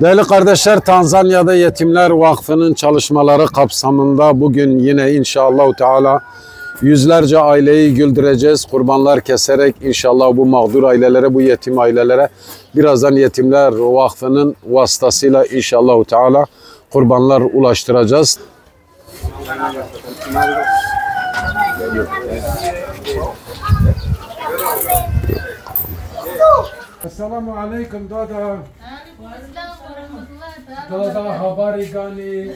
Değerli kardeşler, Tanzanya'da Yetimler Vakfı'nın çalışmaları kapsamında bugün yine inşallah Teala yüzlerce aileyi güldüreceğiz. Kurbanlar keserek inşallah bu mağdur ailelere, bu yetim ailelere birazdan Yetimler Vakfı'nın vasıtasıyla inşallah Teala kurbanlar ulaştıracağız. Assalamu alaikum dada. Dada, habari gani?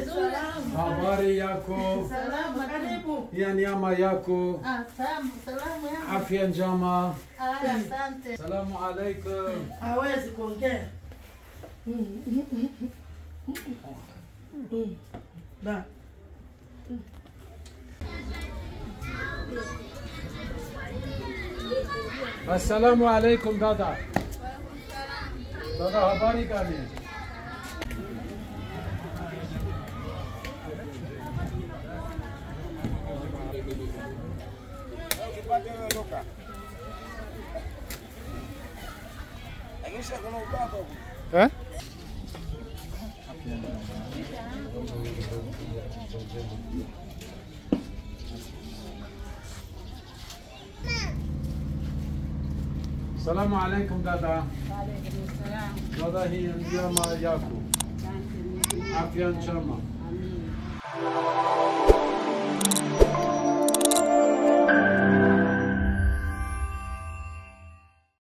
Habari yako? Ya nyama yako? Afya njema. Assalamu alaikum. Hawezi kuongea. Da. Assalamu alaikum dada. Dada, habari gani? Eh? Assalamu alaikum dada. Dada, hii njema yako. Afya njema.